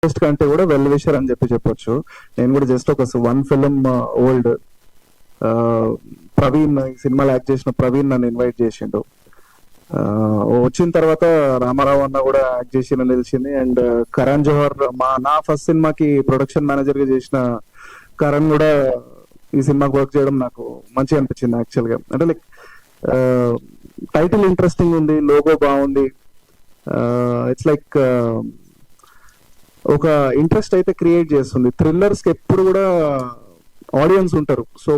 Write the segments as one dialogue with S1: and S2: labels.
S1: Artist కంటే కూడా well wisher అని చెప్పొచ్చు. నేను కూడా జస్ట్ ఒక 1 ఫిలిం ఓల్డ్. ప్రవీణ్, ఈ సినిమాలో యాక్ట్ చేసిన ప్రవీణ్ నన్ను ఇన్వైట్ చేసిండు. వచ్చిన తర్వాత రామారావు అన్న కూడా యాక్ట్ చేసి నిలిచింది. అండ్ కరణ్ జోహర్, నా ఫస్ట్ సినిమాకి ప్రొడక్షన్ మేనేజర్ గా చేసిన కరణ్ కూడా ఈ సినిమాకి వర్క్ చేయడం నాకు మంచిగా అనిపించింది యాక్చువల్ గా. అంటే లైక్ టైటిల్ ఇంట్రెస్టింగ్ ఉంది, లోగో బాగుంది. ఇట్స్ లైక్ ఒక ఇంట్రెస్ట్ అయితే క్రియేట్ చేస్తుంది. థ్రిల్లర్స్ కి ఎప్పుడు కూడా ఆడియన్స్ ఉంటారు. సో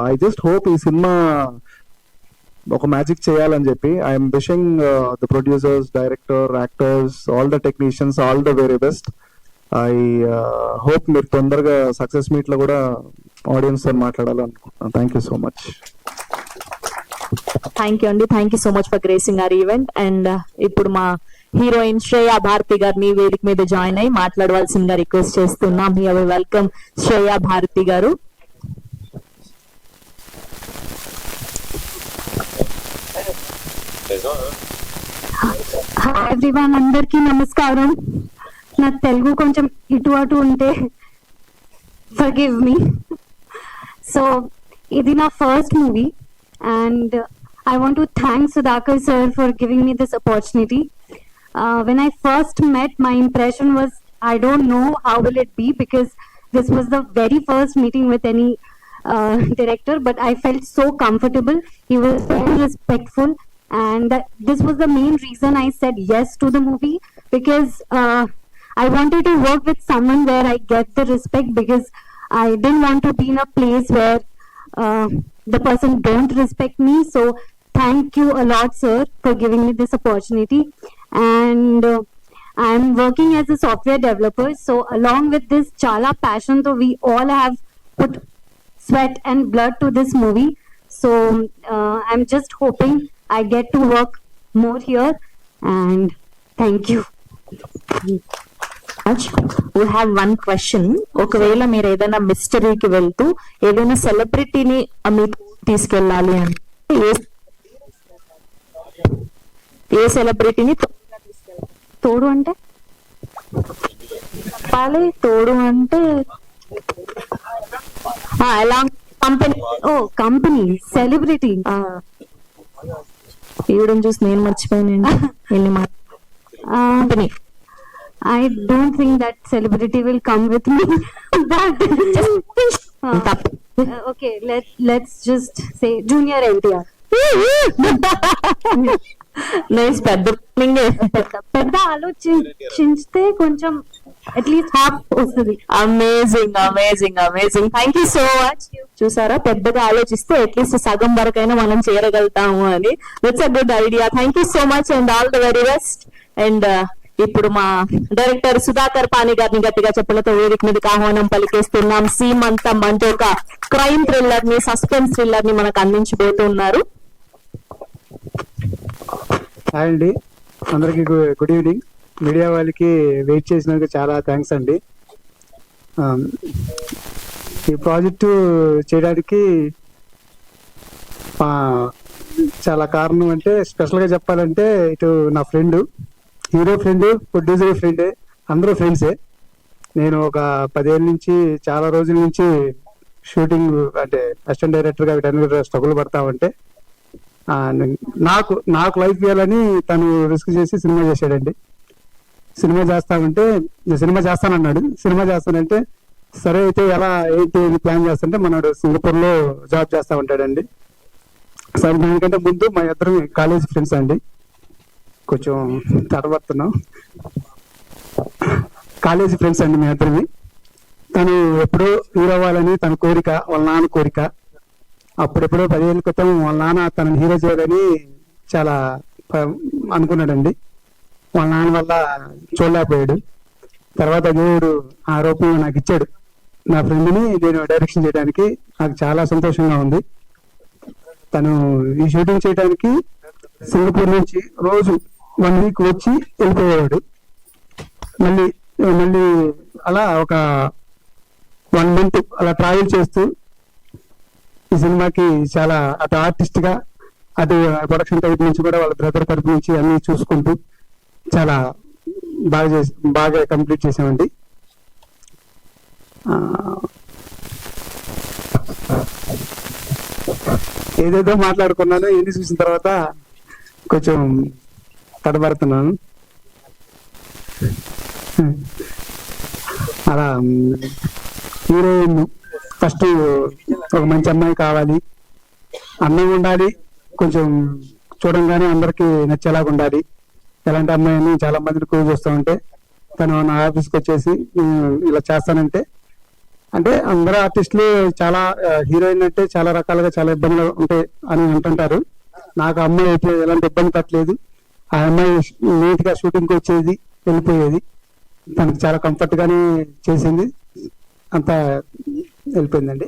S1: ఐ జస్ట్ హోప్ ఈ సినిమా ఒక మ్యాజిక్ చేయాలని చెప్పి I'm wishing the producers, director, actors, all the technicians all the very best. I hope మీరు తొందరగా సక్సెస్ మీట్ లో కూడా ఆడియన్స్ తో మాట్లాడాలనుకుంటున్నాను. Thank you so much.
S2: Thank you అండి. Thank you so much for gracing our event. And ఇప్పుడు మా heroine Shreya Bharati గారిని వేదిక మీద జాయిన్ అయ్యి మాట్లాడవలసిందిగా రిక్వెస్ట్ చేస్తున్నాం. వెల్కమ్ శ్రేయా భారతి గారు.
S3: హాయ్ ఎవ్రీవన్, అందరికీ నమస్కారం. నా తెలుగు కొంచెం ఇటు అటు ఉంటే ఫర్గివ్ మీ. సో ఇది నా first movie and I want to thank Sudhakar sir for giving me this opportunity. When I first met, my impression was, I don't know how will it be, because this was the very first meeting with any director, but I felt so comfortable. He was very respectful, and this was the main reason I said yes to the movie, because I wanted to work with someone where I get the respect, because I didn't want to be in a place where the person don't respect me. So thank you a lot, sir, for giving me this opportunity. And I'm working as a software developer, so along with this chala passion, so we all have put sweat and blood to this movie. So I'm just hoping I get to work more here, and thank you.
S2: We have one question. ఒకవేళ మీరు ఏదైనా మిస్టరీకి వెళ్తూ ఏదైనా సెలబ్రిటీని మీకు తీసుకెళ్ళాలి అంటే ఏ సెలబ్రిటీని
S3: తోడు అంటే
S2: చెప్పాలి? తోడు అంటే ఎలా? కంపెనీ.
S3: ఓ కంపెనీ, సెలబ్రిటీ.
S2: ఈవిడని చూసి నేను మర్చిపోయానండి. వెళ్ళి company.
S3: I don't think that celebrity will come with me. But okay, let's just say Junior NTR.
S2: Nice.
S3: పెద్ద ఆలోచించితే కొంచెం అట్లీస్ట్ హాఫ్ వస్తుంది.
S2: Amazing amazing amazing. Thank you so much. చూసారా, పెద్దగా ఆలోచిస్తే అట్లీస్ట్ సగం వరకైనా మనం చేరగలుగుతాము అని. That's a good idea. Thank you so much and all the very best. And ఇప్పుడు మా డైరెక్టర్ సుధాకర్ పాని గారిని గట్టిగా చెప్పలతో వేదిక మీదకి ఆహ్వానం పలికేస్తున్నాం. సీమంతం అంటే ఒక క్రైమ్ థ్రిల్లర్ ని, సస్పెన్స్ థ్రిల్లర్ ని మనకు అందించబోతున్నారు.
S4: హాయ్ అండి, అందరికి గుడ్ ఈవినింగ్. మీడియా వాళ్ళకి వెయిట్ చేసినందుకు చాలా థ్యాంక్స్ అండి. ఈ ప్రాజెక్టు చేయడానికి చాలా కారణం అంటే, స్పెషల్గా చెప్పాలంటే ఇటు నా ఫ్రెండ్, హీరో ఫ్రెండ్, ప్రొడ్యూసర్ ఫ్రెండే, అందరూ ఫ్రెండ్సే. నేను ఒక 10 ఏళ్ళ నుంచి, చాలా రోజుల నుంచి షూటింగ్ అంటే అసిస్టెంట్ డైరెక్టర్గా వీటన్నిటి స్ట్రగుల్ పడతామంటే నాకు లైఫ్ ఇవ్వాలని తను రిస్క్ చేసి సినిమా చేశాడండి. సినిమా చేస్తామంటే నేను సినిమా చేస్తానన్నాడు. సినిమా చేస్తానంటే సరే అయితే ఎలా ఏంటి ప్లాన్ చేస్తుంటే మనడు సింగపూర్లో జాబ్ చేస్తా ఉంటాడండి. సరే, దానికంటే ముందు మా ఇద్దరు కాలేజ్ ఫ్రెండ్స్ అండి. కొంచెం తడబడుతున్నాం. కాలేజీ ఫ్రెండ్స్ అండి మీ ఇద్దరిని. తను ఎప్పుడో హీరో అవ్వాలని తన కోరిక, వాళ్ళ నాన్న కోరిక. అప్పుడెప్పుడో 10 ఏళ్ళ క్రితం వాళ్ళ నాన్న తనని హీరో చేయాలని చాలా అనుకున్నాడండి. వాళ్ళ నాన్న వల్ల చూడలేకపోయాడు. తర్వాత దేవుడు ఆ రూపంలో నాకు ఇచ్చాడు. నా ఫ్రెండ్ని నేను డైరెక్షన్ చేయడానికి నాకు చాలా సంతోషంగా ఉంది. తను ఈ షూటింగ్ చేయడానికి సింగపూర్ నుంచి రోజు 1 వీక్ వచ్చి వెళ్ళిపోయేవాడు. మళ్ళీ అలా ఒక 1 మంత్ అలా ట్రావెల్ చేస్తూ ఈ సినిమాకి చాలా అటు ఆర్టిస్ట్ గా, అటు ప్రొడక్షన్ తరపు నుంచి కూడా వాళ్ళ బ్రదర్ తరపు నుంచి అన్ని చూసుకుంటూ చాలా బాగా కంప్లీట్ చేసామండి. ఏదేదో మాట్లాడుకున్నాను, ఎన్ని చూసిన తర్వాత కొంచెం తడబడుతున్నాను. అలా హీరోయిన్ ఫస్ట్ ఒక మంచి అమ్మాయి కావాలి, అందంగా ఉండాలి, కొంచెం చూడంగానే అందరికి నచ్చేలాగా ఉండాలి. ఎలాంటి అమ్మాయిని చాలా మందిని కూల్ చేస్తూ ఉంటే తను నా ఆఫీస్కి వచ్చేసి ఇలా చేస్తానంటే, అంటే అందరూ ఆర్టిస్టులు చాలా హీరోయిన్ అంటే చాలా రకాలుగా చాలా ఇబ్బందులు ఉంటాయి అని అంటుంటారు. నాకు అమ్మాయి అయితే ఎలాంటి ఇబ్బంది పెట్టలేదు. ఆ అమ్మాయి నీట్ గా షూటింగ్కి వచ్చేది, వెళ్ళిపోయేది. తనకు చాలా కంఫర్ట్ గానే చేసింది, అంతా వెళ్ళిపోయిందండి.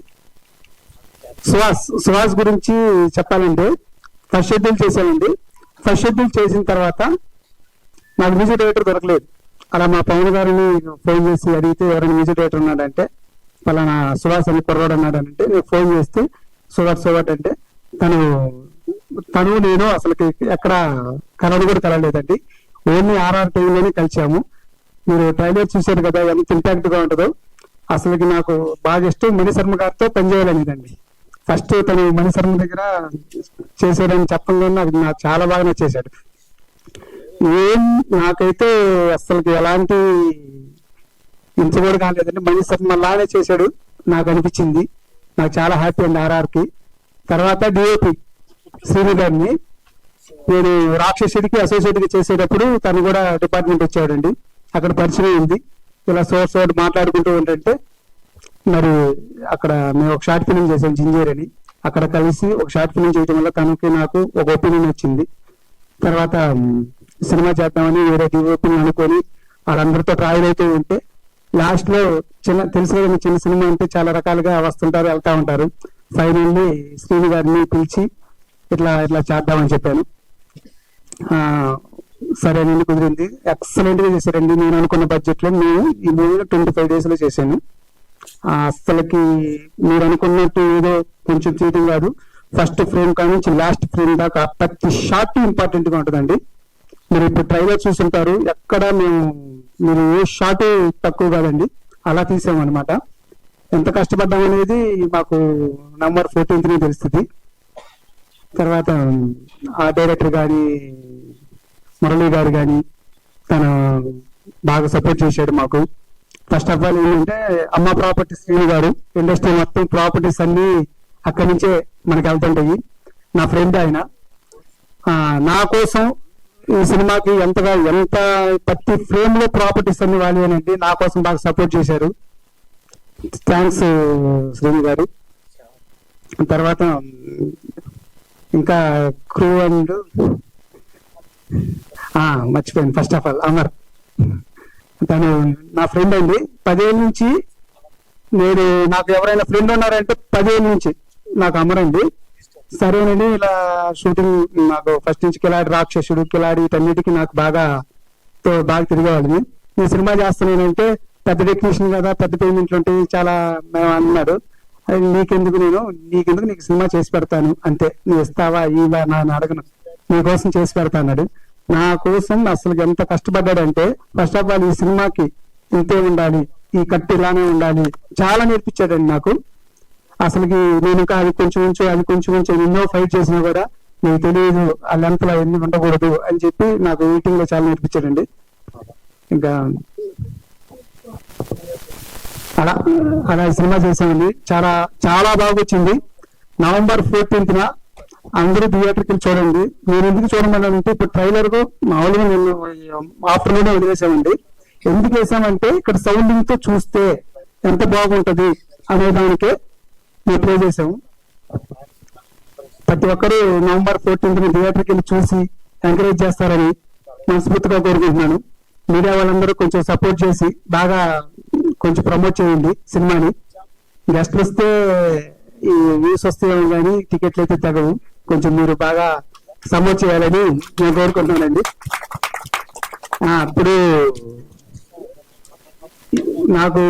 S4: సుహాస్ గురించి చెప్పాలంటే ఫస్ట్ షెడ్యూల్ చేశానండి. ఫస్ట్ షెడ్యూల్ చేసిన తర్వాత నాకు మ్యూజిక్ డైరెక్టర్ దొరకలేదు. అలా మా పవన్ గారిని ఫోన్ చేసి అడిగితే ఎవరైనా మ్యూజిక్ డైరెక్టర్ ఉన్నాడంటే పలానా సుహాస్ అని కుర్రాడు అన్నాడంటే నేను ఫోన్ చేస్తే సుహాట్ అంటే తను నేను అసలుకి ఎక్కడ కలవడు కూడా కలవలేదండి. ఓన్లీ ఆర్ఆర్ టీవీలోనే కలిసాము. మీరు ట్రైలర్ చూశారు కదా ఎంత ఇంపాక్ట్ గా ఉంటుందో. అసలుకి నాకు బాగా ఇష్టం మణిశర్మ గారితో పనిచేయాలనేదండి. ఫస్ట్ తను మణిశర్మ దగ్గర చేసాడని చెప్పడంలో అది నాకు చాలా బాగా నచ్చేసాడు. నాకైతే అసలుకి ఎలాంటి ఇంత కూడా కాలేదండి, మణిశర్మ లానే చేశాడు నాకు అనిపించింది. నాకు చాలా హ్యాపీ అండి ఆర్ఆర్కి. తర్వాత డిఓపి శ్రీను గారిని నేను రాక్షసుడికి అసోసియేట్ గా చేసేటప్పుడు తను కూడా డిపార్ట్మెంట్ వచ్చాడండి. అక్కడ పరిచయం ఉంది. ఇలా సోర్స్ మాట్లాడుకుంటూ ఉంటే మరి అక్కడ మేము ఒక షార్ట్ ఫిలిం చేసాం జింజర్ అని. అక్కడ కలిసి ఒక షార్ట్ ఫిలిం చేయడం వల్ల తనకి నాకు ఒక ఒపీనియన్ వచ్చింది. తర్వాత సినిమా చేద్దామని వేరే డిఓపిని అనుకొని వాళ్ళందరితో ట్రావెల్ అవుతూ ఉంటే లాస్ట్ లో తెలుసు కదా చిన్న సినిమా అంటే చాలా రకాలుగా వస్తుంటారు, వెళ్తా ఉంటారు. ఫైనల్లీ శ్రీను గారిని పిలిచి ఇట్లా చేద్దామని చెప్పాను. సరే నేను కుదిరింది. ఎక్సలెంట్ గా చేశారండి. నేను అనుకున్న బడ్జెట్ లో నేను ఈ మూవీలో 25 days లో చేశాను. అసలుకి మీరు అనుకున్నట్టు ఏదో కొంచెం చీటింగ్ కాదు. ఫస్ట్ ఫ్రేమ్ కానీ లాస్ట్ ఫ్రేమ్ దాకా ప్రతి షాట్ ఇంపార్టెంట్ గా ఉంటుందండి. మీరు ఇప్పుడు ట్రైలర్ చూసుంటారు, ఎక్కడ మీరు ఏ షాట్ తక్కువ కాదండి, అలా తీసామన్నమాట. ఎంత కష్టపడ్డాం అనేది మాకు November 14th తెలుస్తుంది. తర్వాత ఆ డైరెక్టర్ గారి మురళీ గారు కానీ తను బాగా సపోర్ట్ చేశాడు మాకు. ఫస్ట్ ఆఫ్ ఆల్ ఏంటంటే అమ్మ ప్రాపర్టీస్ శ్రీను గారు, ఇండస్ట్రీ మొత్తం ప్రాపర్టీస్ అన్ని అక్కడి నుంచే మనకి వెళ్తుంటాయి. నా ఫ్రెండ్ ఆయన. నా కోసం ఈ సినిమాకి ఎంత ప్రతి ఫ్రేమ్ లో ప్రాపర్టీస్ అన్ని వాళ్ళేనండి. నా కోసం బాగా సపోర్ట్ చేశారు. థ్యాంక్స్ శ్రీను గారు. తర్వాత ఇంకా క్రూ అండ్ మర్చిపోయాను. ఫస్ట్ ఆఫ్ ఆల్ అమర్, తను నా ఫ్రెండ్ అండి. 10 ఏళ్ళ నుంచి నాకు ఎవరైనా ఫ్రెండ్ ఉన్నారంటే 10 ఏళ్ళ నుంచి నాకు అమర్ అండి. సరేనండి ఇలా షూటింగ్ నాకు ఫస్ట్ నుంచి కిలాడి, రాక్షసుడు, కిలాడి వీటన్నిటికీ నాకు బాగా తిరిగేవాళ్ళని. నేను సినిమా చేస్తున్నానంటే పెద్ద టెక్నీషియన్ కదా, పెద్ద పేమెంట్లు ఉంటాయి చాలా మేము అన్నాడు. నీకెందుకు నీకు సినిమా చేసి పెడతాను అంతే, నువ్వు ఇస్తావా ఇవా నన్ను అడగను, నీకోసం చేసి పెడతా అన్నాడు. నా కోసం అసలు ఎంత కష్టపడ్డాడంటే ఫస్ట్ ఆఫ్ ఆల్ ఈ సినిమాకి ఇంతే ఉండాలి, ఈ కట్టు ఇలానే ఉండాలి, చాలా నేర్పించాడండి నాకు. అసలుకి నేను ఇంకా అది కొంచెం ఎన్నో ఫైట్ చేసినా కూడా నీకు తెలియదు ఆ లెంత్ లో ఎన్ని ఉండకూడదు అని చెప్పి నాకు ఎడిటింగ్ లో చాలా నేర్పించాడండి. ఇంకా అలా సినిమా చేసామండి. చాలా చాలా బాగా వచ్చింది. November 14th అందరూ థియేటర్కి చూడండి. నేను ఎందుకు చూడమన్నానంటే ఇప్పుడు ట్రైలర్ కు మామూలుగా నేను ఆఫ్టర్నూన్ వదిలేసామండి. ఎందుకు వేసామంటే ఇక్కడ సౌండింగ్ తో చూస్తే ఎంత బాగుంటది అనే దానికే మేము ప్లే చేసాము. ప్రతి ఒక్కరూ November 14th థియేటర్కి వెళ్ళి చూసి ఎంకరేజ్ చేస్తారని మనస్ఫూర్తిగా కోరుకుంటున్నాను. మీడియా వాళ్ళందరూ కొంచెం సపోర్ట్ చేసి బాగా కొంచెం ప్రమోట్ చేయండి సినిమాని. గెస్ట్లు వస్తే ఈ వ్యూస్ వస్తాయేమో కానీ టికెట్లు అయితే తగవు. కొంచెం మీరు బాగా సపోర్ట్ చేయాలని నేను కోరుకుంటున్నానండి. అప్పుడు నాకు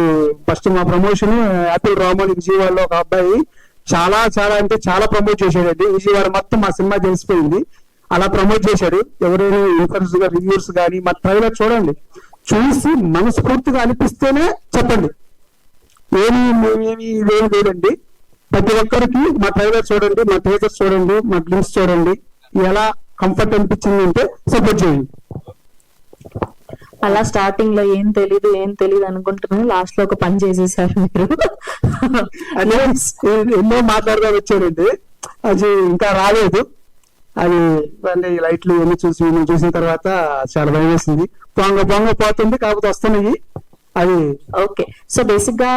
S4: ఫస్ట్ మా ప్రమోషన్ యాపిల్ రామోని విజయవాడలో ఒక అబ్బాయి చాలా అంటే చాలా ప్రమోట్ చేశాడండి. విజయవాడ మొత్తం మా సినిమా తెలిసిపోయింది. అలా ప్రమోట్ చేశాడు. ఎవరైనా ఇన్ఫ్లుయెన్స్ గా రివ్యూస్ కానీ మా ట్రైలర్ చూడండి, చూసి మనస్ఫూర్తిగా అనిపిస్తేనే చెప్పండి. ఏమి ఇదేమి లేదండి. ప్రతి ఒక్కరికి మా ట్రైలర్ చూడండి, మా టీజర్ చూడండి, మా గ్లిమ్స్ చూడండి, ఎలా కంఫర్ట్ అనిపించింది అంటే సపోర్ట్ చేయండి.
S2: అలా స్టార్టింగ్ లో ఏం తెలీదు అనుకుంటున్నాను, లాస్ట్ లో ఒక పని చేసేసారు మీరు.
S4: అంటే ఎన్నో మాట్లాడుతూ వచ్చారండి, అది ఇంకా రాలేదు. అది మళ్ళీ లైట్లు ఎన్ని చూసిన తర్వాత చాలా భయం వేసింది. పొంగ పోతుంది, కాకపోతే వస్తున్నాయి. అది
S2: ఓకే. సో బేసిక్ గా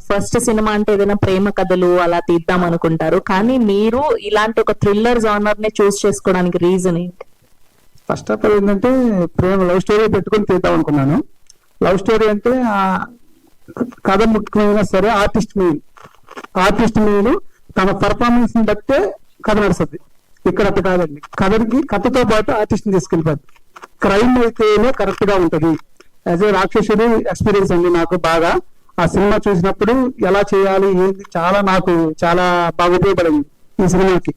S2: ఫస్ట్ సినిమా అంటే ఏదైనా ప్రేమ కథలు అలా తీద్దాం అనుకుంటారు, కానీ మీరు ఇలాంటి ఒక థ్రిల్లర్ జానర్ నే చూస్ చేసుకోవడానికి రీజన్ ఏంటి?
S4: ఫస్ట్ ఆఫ్ ఆల్ ఏంటంటే ప్రేమ లవ్ స్టోరీ పెట్టుకుని తీద్దాం అనుకున్నాను. లవ్ స్టోరీ అంటే కథ ముఖ్యమైనా సరే ఆర్టిస్ట్ మెయిన్ తన పర్ఫార్మెన్స్ ని బట్టే కథ నడుస్తుంది. ఇక్కడ అట్లా కాదండి, కథతో పాటు ఆర్టిస్ట్ ని తీసుకెళ్ళిపోదు. క్రైమ్ అయితేనే కరెక్ట్ గా ఉంటది. యాజ్ ఏ రాక్షసుడు ఎక్స్పీరియన్స్ అండి నాకు బాగా. ఆ సినిమా చూసినప్పుడు ఎలా చేయాలి ఏంటి నాకు చాలా బాగా ఉపయోగపడింది ఈ సినిమాకి.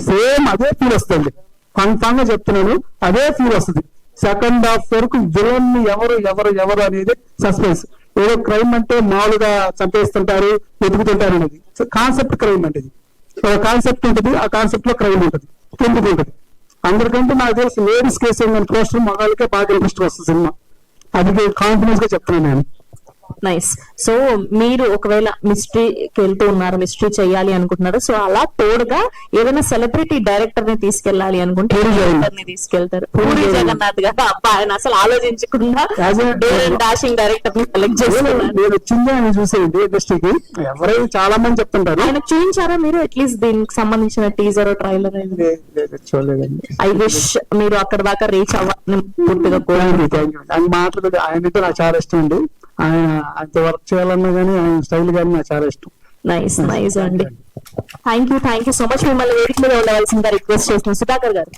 S4: సేమ్ అదే ఫీల్ వస్తుంది, కన్ఫామ్ గా చెప్తున్నాను, అదే ఫీల్ వస్తుంది. సెకండ్ హాఫ్ వరకు విలన్ ఎవరు అనేది సస్పెన్స్. ఏదో క్రైమ్ అంటే మామూలుగా చంపేస్తుంటారు, వెతుకుతుంటారు అనేది కాన్సెప్ట్. క్రైమ్ అంటే ఒక కాన్సెప్ట్ ఉంటుంది, ఆ కాన్సెప్ట్ లో క్రైమ్ ఉంటుంది, ఎందుకు ఉంటుంది. అందరికంటే నాకు తెలిసి లేడీస్ కేసు ఏంటంటే పోస్టర్ మగాళ్ళకే బాగా ఇంట్రెస్ట్ వస్తుంది సినిమా. అది కాన్ఫిడెన్స్ గా చెప్తున్నాను నేను.
S2: నైస్. సో మీరు ఒకవేళ మిస్టరీకి వెళ్తూ ఉన్నారు, మిస్టరీ చేయాలి అనుకుంటున్నారు, సో అలా తోడుగా ఏదైనా సెలబ్రిటీ డైరెక్టర్ ని తీసుకెళ్ళాలి అనుకుంటే డైరెక్టర్ ని తీసుకెళ్తారు. పూరి జగన్నాథ్ గారు అబ్బా, ఆయన అసలు ఆలోచించకుండా డాషింగ్ డైరెక్టర్ ని సెలెక్ట్ చేస్తున్నారు.
S4: నేను వచ్చిందే ఆయన చూసేది ఇండస్ట్రీకి, ఎవరైనా చాలా మంది చెప్తుంటారు.
S2: ఆయన చూపించారా మీరు అట్లీస్ట్ దీనికి సంబంధించిన టీజర్ ట్రైలర్?
S4: చూడలేదండి.
S2: ఐ విష్ మీరు అక్కడ దాకా రీచ్ అవ్వాలని పూర్తిగా కోరుకుంటున్నాను.
S4: ఆయన మాట్లాడదు, ఆయనతో నాకు చాలా ఇష్టం అండి. ఆయన వర్క్ చేయాలన్నా కానీ ఆయన స్టైల్ కానీ నాకు చాలా ఇష్టం.
S2: నైస్ అండి. Thank you so much. మిమ్మల్ని వేదిక మీద ఉండవలసిందిగా రిక్వెస్ట్ చేసిన సుధాకర్ గారు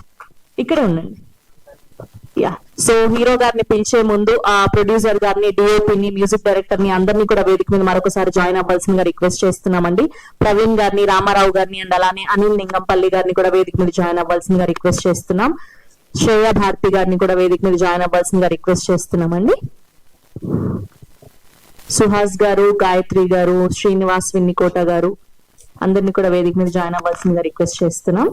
S2: ఇక్కడే ఉండండి. యా, సో హీరో గారిని పిలిచే ముందు ఆ ప్రొడ్యూసర్ గారిని, డిఓపిని, మ్యూజిక్ డైరెక్టర్ ని అందరినీ కూడా వేదిక మీద మరొకసారి జాయిన్ అవ్వాల్సిందిగా రిక్వెస్ట్ చేస్తున్నామండి. ప్రవీణ్ గారిని, రామారావు గారిని అండ్ అలానే అనిల్ లింగంపల్లి గారిని కూడా వేదిక మీద జాయిన్ అవ్వాల్సిందిగా రిక్వెస్ట్ చేస్తున్నాం. శ్రేయ భారతి గారిని కూడా వేదిక మీద జాయిన్ అవ్వాల్సిందిగా రిక్వెస్ట్ చేస్తున్నామండి. సుహాస్ గారు, గాయత్రి గారు, శ్రీనివాస్ విన్నికోట గారు అందరినీ కూడా వేదిక మీద జాయిన్ అవ్వాల్సిందిగా రిక్వెస్ట్ చేస్తున్నాం.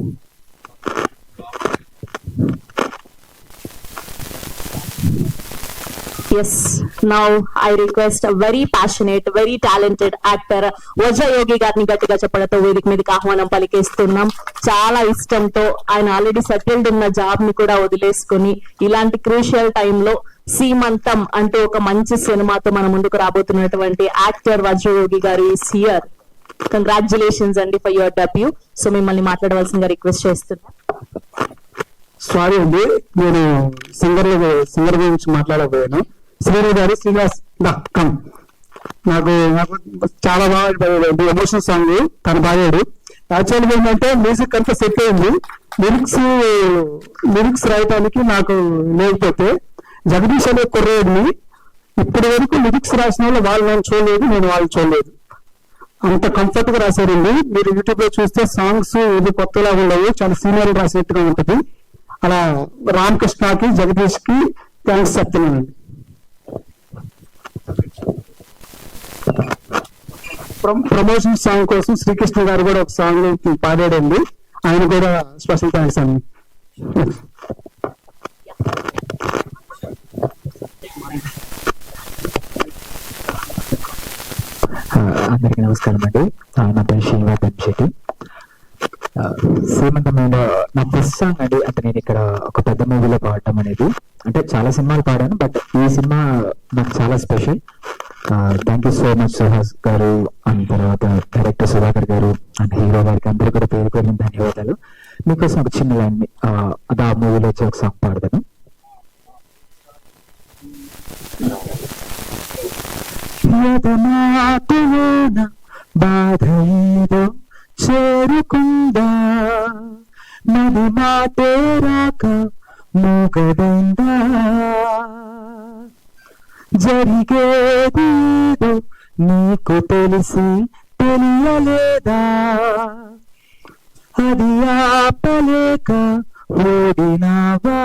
S2: Yes, now I request a very passionate, very talented actor వజ్ర యోగి గారిని గట్టిగా చెప్పడంతో వేదిక మీదకి ఆహ్వానం పలికేస్తున్నాం. చాలా ఇష్టంతో ఆయన ఆల్రెడీ సెటిల్డ్ ఉన్న జాబ్ ని కూడా వదిలేసుకుని ఇలాంటి క్రూషియల్ టైంలో సీమంతం అంటే ఒక మంచి సినిమాతో మన ముందుకు రాబోతున్నటువంటి యాక్టర్ వజ్ర యోగి గారు ఈస్ హియర్. కంగ్రాచులేషన్స్ అండి ఫర్ యువర్ డెబ్యూ. సో మిమ్మల్ని మాట్లాడవలసిందిగా రిక్వెస్ట్ చేస్తున్నాం.
S4: సారీ అండి, నేను సింగర్ గురించి మాట్లాడకపోయాను. శ్రీనివాస్ నాకు చాలా బాగా పాడాడు, ఎమోషనల్ సాంగ్ తను పాడాడు. యాక్చువల్గా ఏంటంటే మ్యూజిక్ అంతా సెట్ అయింది, లిరిక్స్ రాయటానికి నాకు లేకపోతే జగదీష్ అనే కుర్రాడిని ఇప్పటి వరకు లిరిక్స్ రాసిన వాళ్ళు నన్ను చూడలేదు, నేను వాళ్ళు చూడలేదు. అంత కంఫర్ట్ గా రాశారండి. మీరు యూట్యూబ్ లో చూస్తే సాంగ్స్ ఏది కొత్తలా ఉండవు, చాలా సీనియర్ రాసినట్టుగా ఉంటది. అలా రామకృష్ణకి, జగదీష్ కి థ్యాంక్స్ చెప్తున్నానండి. ప్రమోషన్ సాంగ్ కోసం శ్రీకృష్ణ గారు కూడా ఒక సాంగ్ పాడాడండి, ఆయన కూడా స్పెషల్ థ్యాంక్స్ అండి.
S5: అందరికీ నమస్కారం అండి. నా పేరు శ్రీనివాస్ ఎంశెట్టి. సీమంతమైన నా ఫస్ట్ సాంగ్ అండి. అంటే నేను ఇక్కడ ఒక పెద్ద మూవీలో పాడటం అనేది, అంటే చాలా సినిమాలు పాడాను, బట్ ఈ సినిమా నాకు చాలా special. Thank you so much Suhas గారు, అండ్ తర్వాత డైరెక్టర్ సుధాకర్ గారు అండ్ హీరో గారికి అందరూ కూడా పేరు పేరు ధన్యవాదాలు. మీకోసం ఒక చిన్న లైన్ అది ఆ మూవీలో వచ్చి ఒక సాంగ్ పాడతాను. బాధ ఏదో చేరుకుందా, నది మాటే రాక మూగదైందా, జరిగేదేదో నీకు తెలిసి తెలియలేదా, అది ఆపలేక ఓడినావా,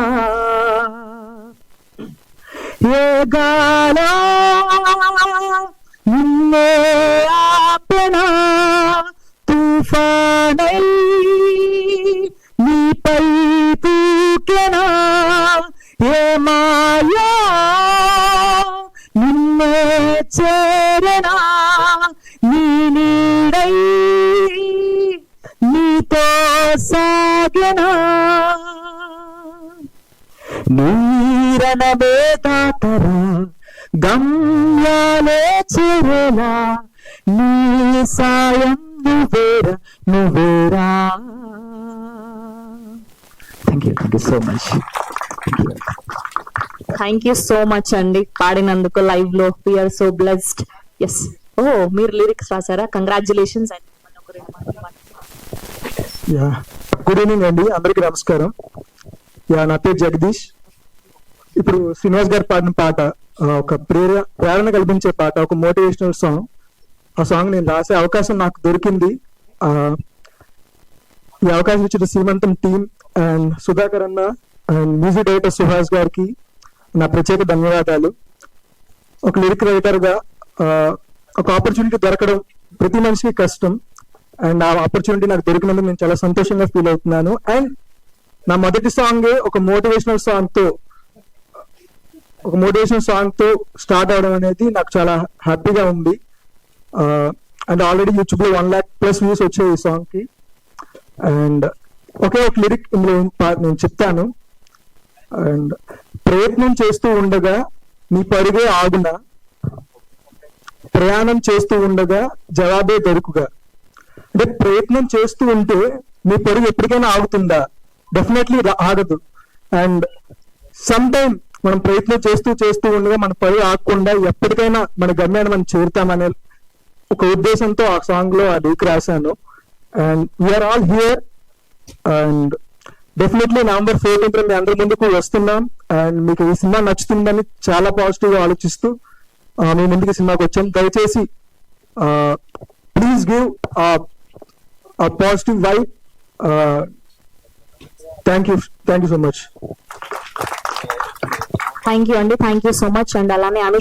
S5: ఏ గాలో నిన్నే ఆపెనా తుఫానై నీపై తూకెనా ఏ మాయా నిన్నే చేరనా నీ నీడై నీతో సాగనా నీరనమే దాటరా గమ్యాలే చేరేలా నీ సాయం నువ్వేరా thank you so much
S2: thank you so much అండి పాడినందుకు లైవ్ లో we're so blessed. Yes, oh మీరు లిరిక్స్ రాసారా? కంగ్రాచులేషన్స్ అండి.
S1: యా, గుడ్ ఈవినింగ్ అండి, అందరికీ నమస్కారం. యా, నా పేరు జగదీష్. ఇప్పుడు శ్రీనివాస్ గారు పాడిన పాట ఒక ప్రేరణ కల్పించే పాట, ఒక మోటివేషనల్ సాంగ్. ఆ సాంగ్ నేను రాసే అవకాశం నాకు దొరికింది. ఈ అవకాశం ఇచ్చిన శ్రీమంతం టీమ్ అండ్ సుధాకర్ అన్న అండ్ మ్యూజిక్ డైరెక్టర్ సుహాస్ గారికి నా ప్రత్యేక ధన్యవాదాలు. ఒక లిరిక్ రైటర్ గా ఒక ఆపర్చునిటీ దొరకడం ప్రతి మనిషికి కష్టం. అండ్ ఆ ఆపర్చునిటీ నాకు దొరికినందుకు నేను చాలా సంతోషంగా ఫీల్ అవుతున్నాను. అండ్ నా మొదటి సాంగ్ ఒక మోటివేషనల్ సాంగ్ తో స్టార్ట్ అవడం అనేది నాకు చాలా హ్యాపీగా ఉంది. అండ్ ఆల్రెడీ యూట్యూబ్ లో 1 lakh+ వ్యూస్ వచ్చాయి ఈ సాంగ్ కి. అండ్ ఒకే ఒక లిరిక్ ఇందులో నేను చెప్తాను. అండ్ ప్రయత్నం చేస్తూ ఉండగా నీ పరుగే ఆగునా, ప్రయాణం చేస్తూ ఉండగా జవాబే దొరుకుగా. అంటే ప్రయత్నం చేస్తూ ఉంటే మీ పరుగు ఎప్పటికైనా ఆగుతుందా? డెఫినెట్లీ ఆగదు. అండ్ సమ్ టైమ్ మనం ప్రయత్నం చేస్తూ ఉండగా మన పరుగు ఆగకుండా ఎప్పటికైనా మన గమ్యాన్ని మనం చేరుతామనే ఒక ఉద్దేశంతో ఆ సాంగ్ లో ఆ లిరిక్ రాశాను. And we are all here. And definitely November 14th మీ అందరి ముందుకు వస్తున్నాం. అండ్ మీకు ఈ సినిమా నచ్చుతుందని చాలా పాజిటివ్ గా ఆలోచిస్తూ మీ ముందుకు సినిమాకి వచ్చాం. దయచేసి please give positive vibe. Thank you so much.
S2: Thank you అండి, thank you so much. And అలానే అనుష్